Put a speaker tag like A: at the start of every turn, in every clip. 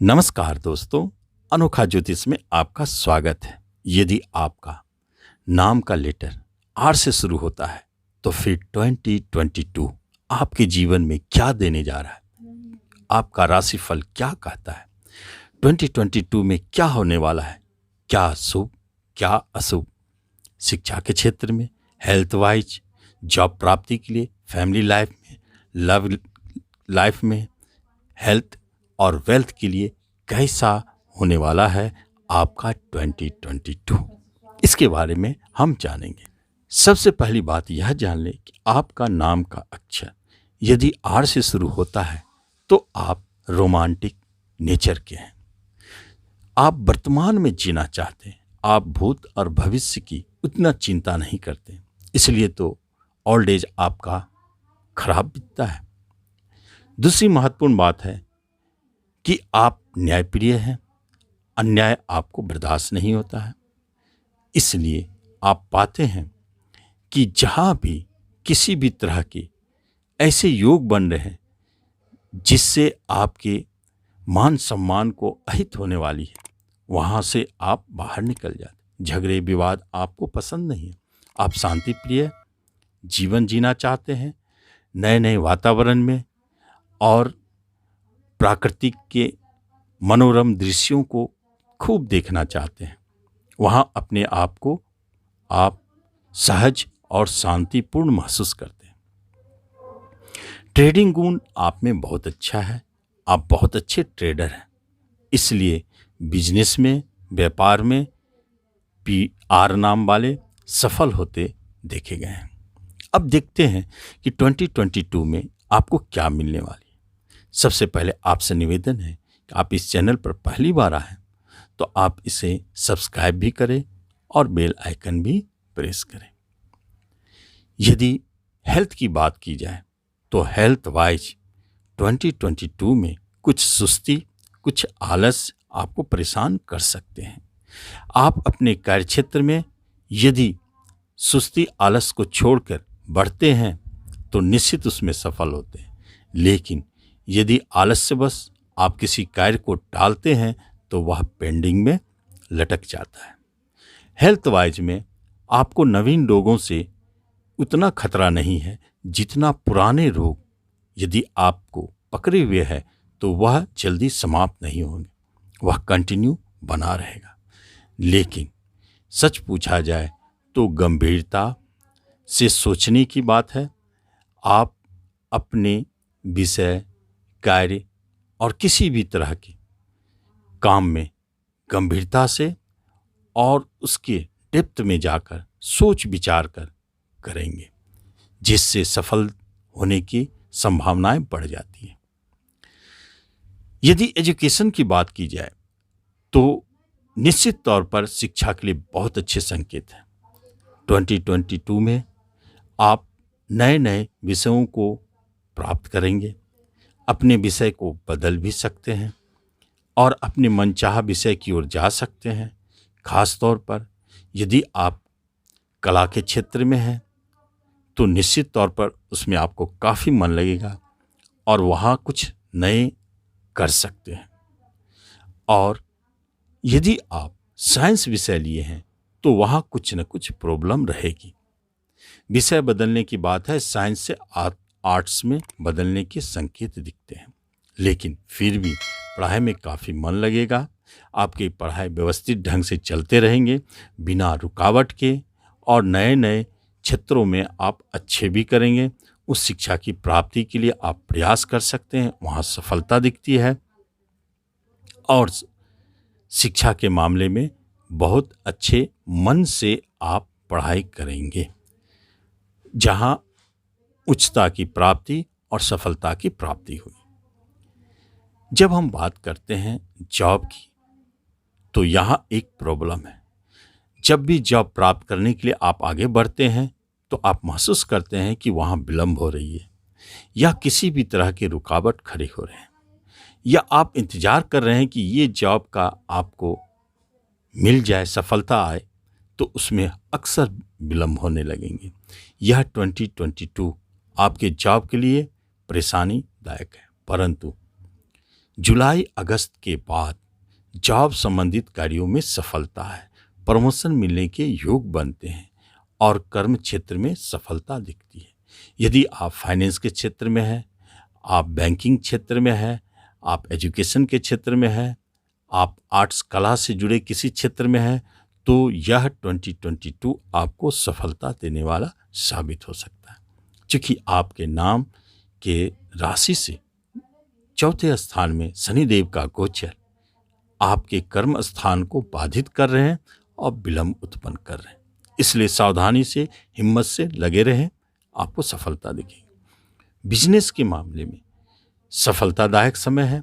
A: नमस्कार दोस्तों, अनोखा ज्योतिष में आपका स्वागत है। यदि आपका नाम का लेटर आर से शुरू होता है तो फिर 2022 आपके जीवन में क्या देने जा रहा है, आपका राशिफल क्या कहता है, 2022 में क्या होने वाला है, क्या शुभ क्या अशुभ, शिक्षा के क्षेत्र में, हेल्थ वाइज, जॉब प्राप्ति के लिए, फैमिली लाइफ में, लव लाइफ में, हेल्थ और वेल्थ के लिए कैसा होने वाला है आपका 2022। इसके बारे में हम जानेंगे। सबसे पहली बात यह जान लें कि आपका नाम का अक्षर यदि आर से शुरू होता है तो आप रोमांटिक नेचर के हैं। आप वर्तमान में जीना चाहते हैं, आप भूत और भविष्य की उतना चिंता नहीं करते, इसलिए तो ओल्ड एज आपका खराब बीतता है। दूसरी महत्वपूर्ण बात है कि आप न्यायप्रिय हैं, अन्याय आपको बर्दाश्त नहीं होता है, इसलिए आप पाते हैं कि जहाँ भी किसी भी तरह के ऐसे योग बन रहे हैं जिससे आपके मान सम्मान को अहित होने वाली है, वहाँ से आप बाहर निकल जाते। झगड़े विवाद आपको पसंद नहीं है, आप शांति प्रिय जीवन जीना चाहते हैं, नए नए वातावरण में और प्राकृतिक के मनोरम दृश्यों को खूब देखना चाहते हैं। वहाँ अपने आप को आप सहज और शांतिपूर्ण महसूस करते हैं। ट्रेडिंग गुण आप में बहुत अच्छा है, आप बहुत अच्छे ट्रेडर हैं, इसलिए बिजनेस में, व्यापार में PR नाम वाले सफल होते देखे गए हैं। अब देखते हैं कि 2022 में आपको क्या मिलने वाली है। सबसे पहले आपसे निवेदन है कि आप इस चैनल पर पहली बार आए तो आप इसे सब्सक्राइब भी करें और बेल आइकन भी प्रेस करें। यदि हेल्थ की बात की जाए तो हेल्थ वाइज 2022 में कुछ सुस्ती, कुछ आलस आपको परेशान कर सकते हैं। आप अपने कार्यक्षेत्र में यदि सुस्ती आलस को छोड़कर बढ़ते हैं तो निश्चित उसमें सफल होते हैं, लेकिन यदि आलस्यवश आप किसी कार्य को टालते हैं तो वह पेंडिंग में लटक जाता है। हेल्थ वाइज में आपको नवीन रोगों से उतना खतरा नहीं है जितना पुराने रोग यदि आपको पकड़े हुए है तो वह जल्दी समाप्त नहीं होंगे, वह कंटिन्यू बना रहेगा। लेकिन सच पूछा जाए तो गंभीरता से सोचने की बात है। आप अपने विषय, कार्य और किसी भी तरह के काम में गंभीरता से और उसके डेप्थ में जाकर सोच विचार कर करेंगे, जिससे सफल होने की संभावनाएं बढ़ जाती हैं। यदि एजुकेशन की बात की जाए तो निश्चित तौर पर शिक्षा के लिए बहुत अच्छे संकेत हैं। 2022 में आप नए नए विषयों को प्राप्त करेंगे, अपने विषय को बदल भी सकते हैं और अपने मनचाहा विषय की ओर जा सकते हैं। खास तौर पर यदि आप कला के क्षेत्र में हैं तो निश्चित तौर पर उसमें आपको काफ़ी मन लगेगा और वहाँ कुछ नए कर सकते हैं। और यदि आप साइंस विषय लिए हैं तो वहाँ कुछ न कुछ प्रॉब्लम रहेगी। विषय बदलने की बात है, साइंस से आर्ट्स में बदलने के संकेत दिखते हैं, लेकिन फिर भी पढ़ाई में काफ़ी मन लगेगा। आपकी पढ़ाई व्यवस्थित ढंग से चलते रहेंगे बिना रुकावट के और नए नए क्षेत्रों में आप अच्छे भी करेंगे। उस शिक्षा की प्राप्ति के लिए आप प्रयास कर सकते हैं, वहाँ सफलता दिखती है और शिक्षा के मामले में बहुत अच्छे मन से आप पढ़ाई करेंगे, जहाँ उच्चता की प्राप्ति और सफलता की प्राप्ति हुई। जब हम बात करते हैं जॉब की तो यहाँ एक प्रॉब्लम है। जब भी जॉब प्राप्त करने के लिए आप आगे बढ़ते हैं तो आप महसूस करते हैं कि वहाँ विलम्ब हो रही है या किसी भी तरह की रुकावट खड़ी हो रहे हैं, या आप इंतज़ार कर रहे हैं कि ये जॉब का आपको मिल जाए, सफलता आए, तो उसमें अक्सर विलम्ब होने लगेंगे। यह 2022 आपके जॉब के लिए परेशानीदायक है, परंतु जुलाई अगस्त के बाद जॉब संबंधित कार्यों में सफलता है, प्रमोशन मिलने के योग बनते हैं और कर्म क्षेत्र में सफलता दिखती है। यदि आप फाइनेंस के क्षेत्र में हैं, आप बैंकिंग क्षेत्र में हैं, आप एजुकेशन के क्षेत्र में हैं, आप आर्ट्स कला से जुड़े किसी क्षेत्र में हैं, तो यह 2022 आपको सफलता देने वाला साबित हो सकता है, क्योंकि आपके नाम के राशि से चौथे स्थान में शनिदेव का गोचर आपके कर्म स्थान को बाधित कर रहे हैं और विलंब उत्पन्न कर रहे हैं। इसलिए सावधानी से, हिम्मत से लगे रहें, आपको सफलता दिखेगी। बिजनेस के मामले में सफलतादायक समय है।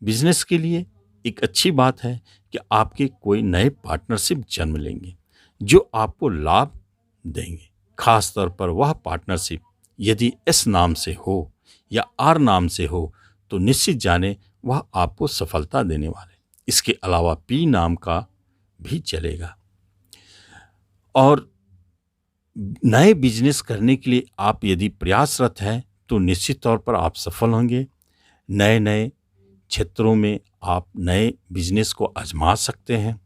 A: बिजनेस के लिए एक अच्छी बात है कि आपके कोई नए पार्टनरशिप जन्म लेंगे जो आपको लाभ देंगे। खास तौर पर वह पार्टनरशिप यदि एस नाम से हो या आर नाम से हो तो निश्चित जाने वह आपको सफलता देने वाले। इसके अलावा पी नाम का भी चलेगा। और नए बिजनेस करने के लिए आप यदि प्रयासरत हैं तो निश्चित तौर पर आप सफल होंगे। नए नए क्षेत्रों में आप नए बिजनेस को आजमा सकते हैं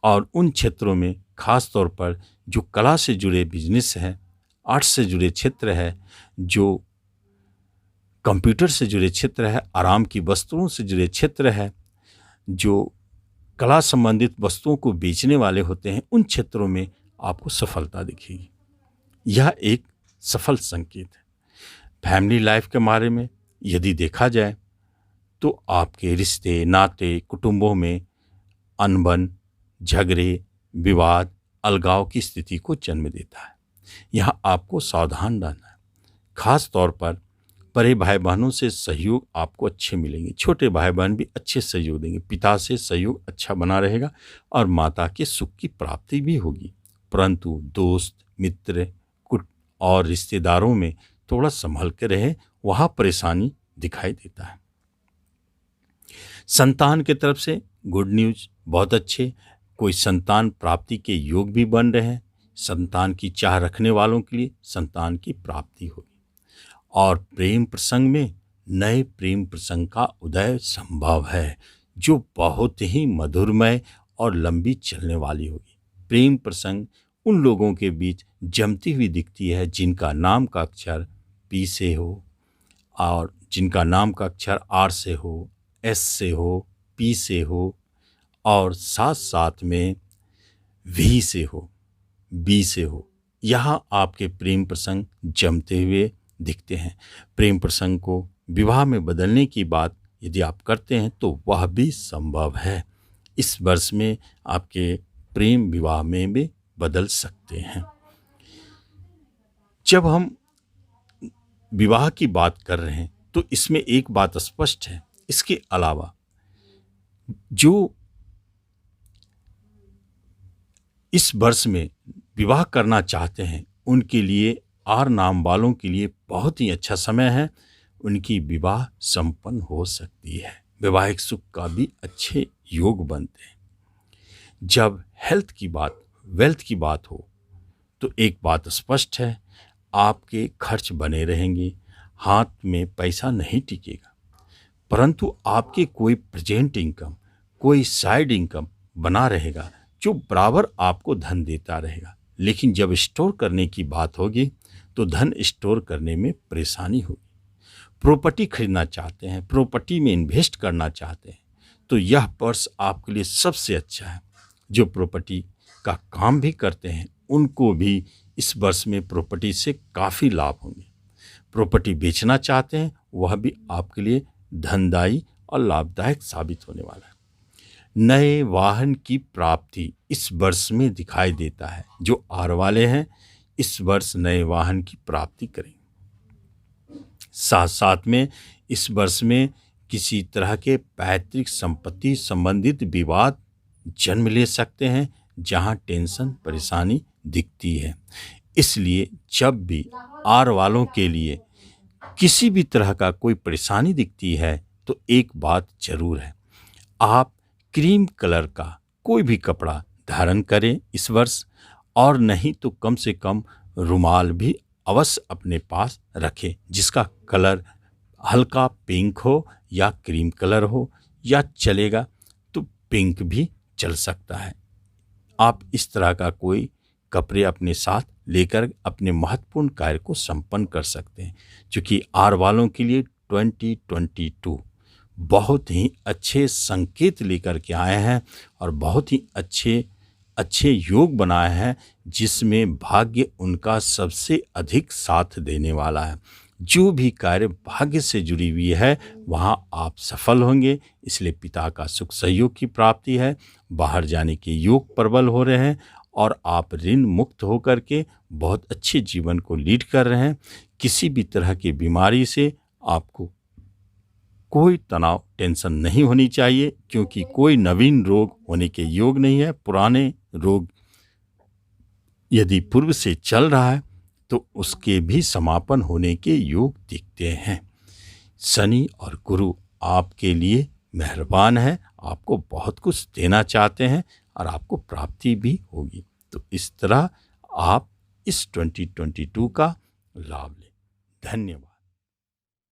A: और उन क्षेत्रों में खास तौर पर जो कला से जुड़े बिजनेस हैं, आर्ट्स से जुड़े क्षेत्र है, जो कंप्यूटर से जुड़े क्षेत्र है, आराम की वस्तुओं से जुड़े क्षेत्र है, जो कला संबंधित वस्तुओं को बेचने वाले होते हैं, उन क्षेत्रों में आपको सफलता दिखेगी। यह एक सफल संकेत है। फैमिली लाइफ के बारे में यदि देखा जाए तो आपके रिश्ते नाते कुटुंबों में अनबन, झगड़े, विवाद, अलगाव की स्थिति को जन्म देता है। यहाँ आपको सावधान रहना है। खास तौर पर बड़े भाई बहनों से सहयोग आपको अच्छे मिलेंगे। छोटे भाई बहन भी अच्छे सहयोग देंगे। पिता से सहयोग अच्छा बना रहेगा और माता के सुख की प्राप्ति भी होगी। परंतु दोस्त, मित्र और रिश्तेदारों में थोड़ा संभल के रहें, वहाँ परेशानी दिखाई देता है। संतान की तरफ से गुड न्यूज बहुत अच्छे, कोई संतान प्राप्ति के योग भी बन रहे हैं। संतान की चाह रखने वालों के लिए संतान की प्राप्ति होगी और प्रेम प्रसंग में नए प्रेम प्रसंग का उदय संभव है जो बहुत ही मधुरमय और लंबी चलने वाली होगी। प्रेम प्रसंग उन लोगों के बीच जमती हुई दिखती है जिनका नाम का अक्षर पी से हो और जिनका नाम का अक्षर आर से हो, एस से हो, पी से हो और साथ साथ में वी से हो, बी से हो। यहाँ आपके प्रेम प्रसंग जमते हुए दिखते हैं। प्रेम प्रसंग को विवाह में बदलने की बात यदि आप करते हैं तो वह भी संभव है। इस वर्ष में आपके प्रेम विवाह में भी बदल सकते हैं। जब हम विवाह की बात कर रहे हैं तो इसमें एक बात स्पष्ट है। इसके अलावा जो इस वर्ष में विवाह करना चाहते हैं उनके लिए, आर नाम वालों के लिए बहुत ही अच्छा समय है। उनकी विवाह संपन्न हो सकती है। वैवाहिक सुख का भी अच्छे योग बनते हैं। जब हेल्थ की बात, वेल्थ की बात हो तो एक बात स्पष्ट है, आपके खर्च बने रहेंगे, हाथ में पैसा नहीं टिकेगा, परंतु आपके कोई प्रेजेंट इनकम, कोई साइड इनकम बना रहेगा जो बराबर आपको धन देता रहेगा। लेकिन जब स्टोर करने की बात होगी तो धन स्टोर करने में परेशानी होगी। प्रॉपर्टी खरीदना चाहते हैं, प्रॉपर्टी में इन्वेस्ट करना चाहते हैं तो यह वर्ष आपके लिए सबसे अच्छा है। जो प्रॉपर्टी का काम भी करते हैं उनको भी इस वर्ष में प्रॉपर्टी से काफ़ी लाभ होंगे। प्रॉपर्टी बेचना चाहते हैं वह भी आपके लिए धनदायी और लाभदायक साबित होने वाला है। नए वाहन की प्राप्ति इस वर्ष में दिखाई देता है। जो आर वाले हैं इस वर्ष नए वाहन की प्राप्ति करेंगे। साथ साथ में इस वर्ष में किसी तरह के पैतृक संपत्ति संबंधित विवाद जन्म ले सकते हैं जहां टेंशन परेशानी दिखती है। इसलिए जब भी आर वालों के लिए किसी भी तरह का कोई परेशानी दिखती है तो एक बात जरूर है, आप क्रीम कलर का कोई भी कपड़ा धारण करें इस वर्ष, और नहीं तो कम से कम रुमाल भी अवश्य अपने पास रखें जिसका कलर हल्का पिंक हो या क्रीम कलर हो, या चलेगा तो पिंक भी चल सकता है। आप इस तरह का कोई कपड़े अपने साथ लेकर अपने महत्वपूर्ण कार्य को संपन्न कर सकते हैं। क्योंकि आर वालों के लिए 2022 बहुत ही अच्छे संकेत लेकर के आए हैं और बहुत ही अच्छे अच्छे योग बनाए हैं, जिसमें भाग्य उनका सबसे अधिक साथ देने वाला है। जो भी कार्य भाग्य से जुड़ी हुई है वहाँ आप सफल होंगे। इसलिए पिता का सुख सहयोग की प्राप्ति है, बाहर जाने के योग प्रबल हो रहे हैं और आप ऋण मुक्त होकर के बहुत अच्छे जीवन को लीड कर रहे हैं। किसी भी तरह की बीमारी से आपको कोई तनाव टेंशन नहीं होनी चाहिए, क्योंकि कोई नवीन रोग होने के योग नहीं है। पुराने रोग यदि पूर्व से चल रहा है तो उसके भी समापन होने के योग दिखते हैं। शनि और गुरु आपके लिए मेहरबान है, आपको बहुत कुछ देना चाहते हैं और आपको प्राप्ति भी होगी। तो इस तरह आप इस 2022 का लाभ लें। धन्यवाद।